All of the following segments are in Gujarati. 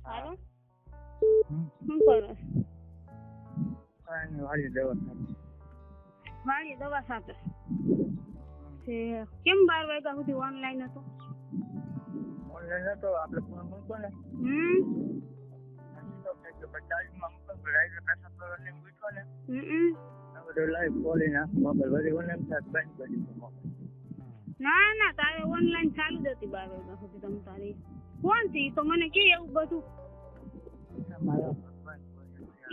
હાલો શું કરો? વાળી દવા સાથે કેમ 12 વાગ્યા સુધી ઓનલાઈન હતો? ઓનલાઈન હતો આપણે ફોન મૂકો ને ચાર્જમાં મૂકો રાઈડર પેસા કરવાની મૂકો ને બધું લાઈવ ખોલી નાખ મોબાઈલ વળી ઓનલાઈન બંધ કરી દીધો મોબાઈલ. ના ના તારે ઓનલાઈન ચાલુ જ હતી 12 વાગ્યા સુધી. તમે તારી કોણ છે ઈ તો મને કે એવું બધું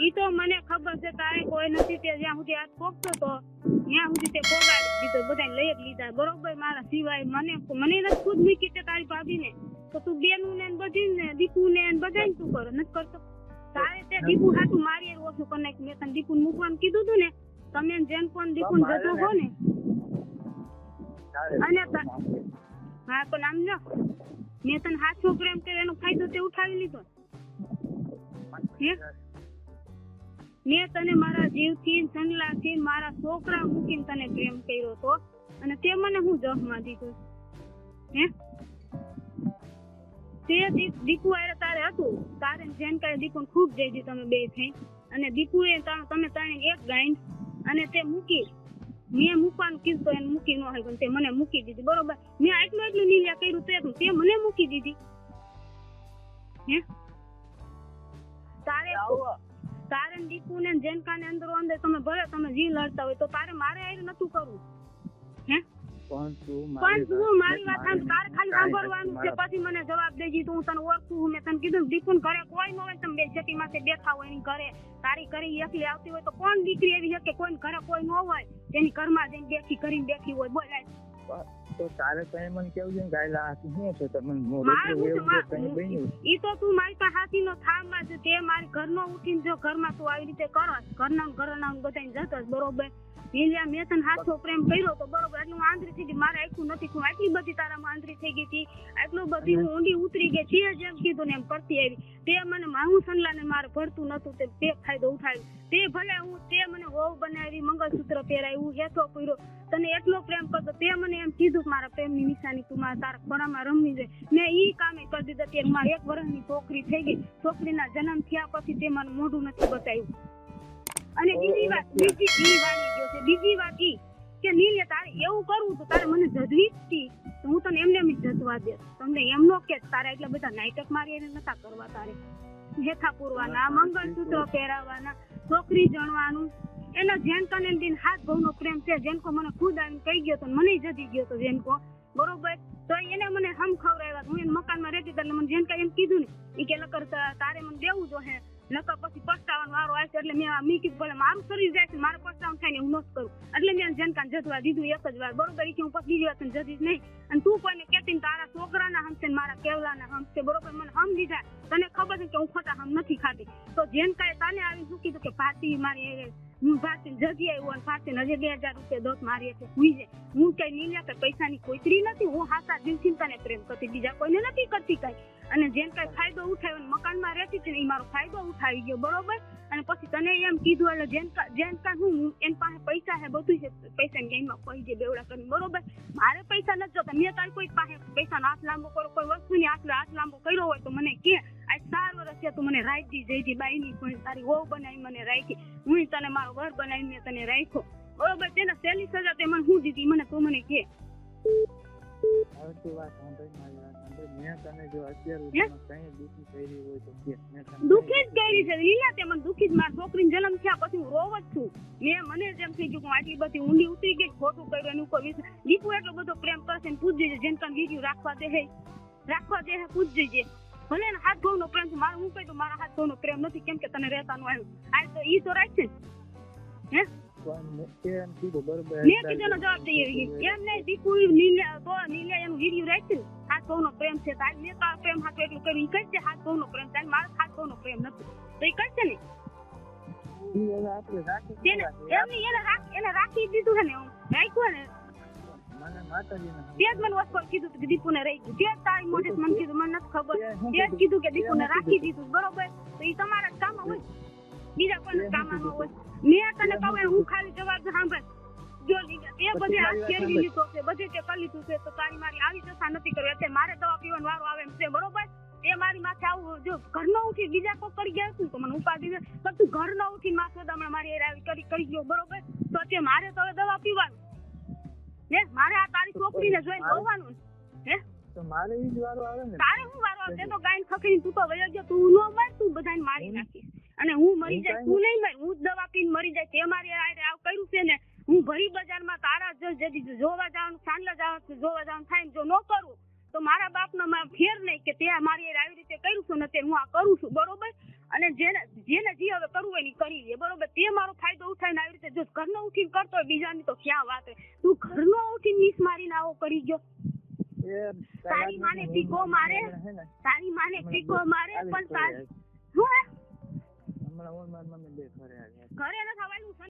ઈ તો મને ખબર છે તારે કોઈ નથી તે જ્યાં સુધી હાથ પોગતો તો ત્યાં સુધી તે પોગાડી દીધો બધા લઈ જ લીધા બરોબર મારા સિવાય મને નથી ખુદ મૂકી તે તારી ભાભી ને તો તું બેનું ને બધી ને દીપુ ને બધા તું કરો નથી કરતો તારે તે દીપુ હાથું મારી ઓછું કરી નાખ મેં તને દીપુ મૂકવાનું કીધું તું ને તમે જેન કોણ દીપુ જતો હો ને અને હા પણ આમ જો મેં તને હાથો પ્રેમ કર્યો એનો ફાયદો તે ઉઠાવી લીધો મેં તને મારા જીવથી સંગલાથી મારા છોકરા મૂકીને તને પ્રેમ કર્યો હતો અને તે મને હું જહમાં દીધું હે તે દીપુ આરે તારે હતું તારે જેન કરે દીપુ ખૂબ જઈ તમે બે થઈ અને દીપુ એ તમે ત્રણે એક ગાઈન અને તે મૂકી મેં મૂકવાનું કીધું તો એને મૂકી ન હોય પણ તે મને મૂકી દીધી બરોબર મેં એટલું નીલ્યા કર્યું તે મને મૂકી દીધી હે તારે દીપુ ને જેનકા ને અંદર તમે ભલે તમે જી લડતા હોય તો તારે મારે આઈ નતું કરવું હે પણ તું મારી વાત તારે ખાલી સાંભળવાનું છે પછી મને જવાબ દેજી તું તને ઓળખું મેં તને કીધું દીપુ ઘરે કોઈ ન હોય તમે બે જટી માથે બેઠા હોય એની ઘરે તારી કરી એકલી આવતી હોય તો કોણ દીકરી એવી છે કે કોઈ ઘરે કોઈ ન હોય તેની ઘરમાં જઈને બેઠી હોય બોલાય તો તારે કઈ મને કેવું છે ગાયલા હાથી શું છે તમને ઈ તો તું મારી પાસે હાથી નો થામાં છે તે મારી ઘરનો ઉઠીને જો ઘરમાં તું આવી રીતે કરો ઘરના બધાને જતો બરોબર મેં તને હાથો પ્રેમ કર્યો તો બરોબર એટલું આંતરી થઈ ગઈ મારે આખું નથી હું આટલી બધી તારામાં આંતરી થઈ ગઈ હતી આટલું બધી હું ઊંડી ઉતરી ગઈ છે જેમ કીધું ને એમ કરતી આવી તે મને માહું સંલાને મારે ભરતું નતું તે ફાયદો ઉઠાવ્યો તે ભલે હું તે મને વહુ બનાવી મંગળસૂત્ર પહેરાવ્યું હેથો કર્યો તને એટલો પ્રેમ કરતો તે મને એમ કીધું કે મારા પ્રેમની નિશાની તું તારા ખોરામાં રમવી જોઈએ મેં ઈ કામે કરી દીધા ત્યારે મારી 1 વર્ષની છોકરી થઈ ગઈ છોકરીના જન્મ થયા પછી તે મને મોઢું નથી બતાવ્યું અને બીજી વાત ઈ કે નીલે તારે એવું કરવું તો તારે મને જજવી જ તો હું તને એમને એમ જજવા દે તમને એમ નો કે તારે એટલા બધા નાટક મારી એને નતા કરવા તારે હેથા પૂરવાના મંગળસૂત્ર પહેરાવવાના છોકરી જણવાનું એનો જેન કને દિન હાથ ભાવનો પ્રેમ છે જેનકો મને ખુદ આવીને કહી ગયો તો મને જતી ગયો તો જેનકો બરોબર તો એને મને હમ ખવડાવ્યા હું એને મકાનમાં રહેતી એટલે મને જેનકા એમ કીધું ને એ કે નકર તારે મને દેવું જો હે નકર પછી પસ્તાવાનો વારો આવશે એટલે મેં કીધું ભલે મારું શરીર જાય છે મારે પસ્તાવાનું થાય ને હું નથી કરું એટલે મેં જેનકાને જતવા દીધું એક જ વાર બરોબર કે હું પછી બીજી વાર તને જતીશ નહીં અને તું કોઈને કહેતી તારા છોકરાના હમશે મારા કેવલાના હમશે બરોબર મને હમ દીધા તને ખબર છે કે હું ખોટા હમ નથી ખાતી તો જેનકાએ તને આવી શું કીધું કે ભારતી મારી હું ભારતી જગ્યાએ આવ્યું અને ભારતી હજી 2000 રૂપિયા દોત મારી એટલે હુઈ જાય હું કઈ નીલ્યા કે પૈસાની કોઈતરી નથી હું હાસા દિલથી તને પ્રેમ કરતી બીજા કોઈને નથી કરતી કઈ અને જેમ કઈ ફાયદો ઉઠાવ્યો મકાનમાં રહેતી હતી ને એ મારો ફાયદો ઉઠાવી ગયો બરોબર અને પછી તને એમ કીધું એટલે જેનકા હું એની પાસે પૈસા છે બધું છે પૈસાની ગેમમાં કોઈ જે બેવડા કરીને બરોબર મારે પૈસા નથી જોતા મેં તારી કોઈ પાસે પૈસાનો હાથ લાંબો કરો કોઈ વસ્તુની હાથ લાંબો કર્યો હોય તો મને કે આજ 4 વર્ષ છે તું મને રાખી જઈતી બાઈની પણ તારી વહુ બનાવી મને રાખી હું તને મારો વર બનાવીને મેં તને રાખ્યો બરોબર તેના સહેલી સજા તે મને હું દીધી મને તું મને કે દુઃખી જ કરી છે લીલા તે મને દુઃખી જ મારા છોકરીને જન્મ થયા પછી હું રોવ જ છું મને જેમ થઈ ગયું આટલી બધી ઊંડી ઉતરી ગઈ ખોટું કર્યું એનું કોઈ દીપુ એટલો બધો પ્રેમ કરશે ને પૂછ જજે જેમ કામ વિડીયો રાખવા દે પૂછ જજે ભલે ને હાથ ભાવનો પ્રેમ છે મારે હું કહી દઉં મારા હાથ ભાવનો પ્રેમ નથી કેમ કે તને રહેતાનું આવ્યું આ તો ઈ તો રાખશે હે મેં કીધું જવાબ દઈએ એમ નહીં દીપુ નીલિયા એનું વિડીયો રાખશે હાથ ભાવનો પ્રેમ છે તાર મેં તારો પ્રેમ હાથ એટલું કર્યું ઈ કરશે હાથ ભાવનો પ્રેમ તાર મારો હાથ ભાવનો પ્રેમ નથી તો ઈ કરશે ને એને રાખી દીધું છે ને હું રાખ્યું ને તે જ મને વસ્તુ કીધું કે દીપુ ને રહી ગયું તે જ તારી મોઢે મને કીધું મને નથી ખબર તે જ કીધું કે દીપુ ને રાખી દીધું બરોબર તો ઈ તમારા જ કામ હોય બીજા કોઈને કામ ન હોય મેં તને કહું હું ખાલી જવાબ સાંભળ જો લીધા તે બધે હાથ ફેરવી લીધો છે બધે તે કરી લીધું છે તો તારી મારી આવી દશા નથી કરવી અત્યારે મારે દવા પીવાનો વારો આવે એમ છે બરોબર તે મારી માથે આવું જો ઘર નો ઉઠી બીજા કોઈ કરી ગયા હતું તો મને ઉપાડી દે, પણ તું ઘર નો ઉઠી માથે હમણાં મારી હારે આવી કરી ગયો બરોબર, તો અત્યારે મારે તો હવે દવા પીવાનું હે, મારે આ તારી છોકરીને જોઈને જોવાનું હે, તો મારે ઈ જ વારો આવે ને. તારે હું વારો આવે? તે તો ગાયન ખખડીને તું તો વયો ગયો, તું નો મર, તું બધાને મારી નાખીશ અને હું મરી જાય, તું નહીં મર, હું જ દવા પીને મરી જાય. તે મારી હારે આવું કર્યું છે ને, હું ભરી બજારમાં તારા જોવા જવાનું, સાંજલા જવાનું જોવા જવાનું થાય, જો ન કરું તો મારા બાપનો ફેર નહીં કે તે મારી હારે આવી રીતે કર્યું છું ને તે હું આ કરું છું બરોબર. અને જેને જે હવે કરવું હોય ને કરી લે બરોબર. તે મારો ફાયદો ઉઠાવીને આવી રીતે જો ઘરનો ઉઠીને કરતો હોય બીજાની તો ક્યાં વાત હોય, તું ઘરનો ઉઠીને મીસ મારીને આવો કરી ગયો. તારી માને ટીકો મારે, તારી માને ટીકો મારે, પણ તારી શું હે હમણાં ઓન માર મમ્મી બે ઘરે આવ્યા. ઘરે ન થવાયું.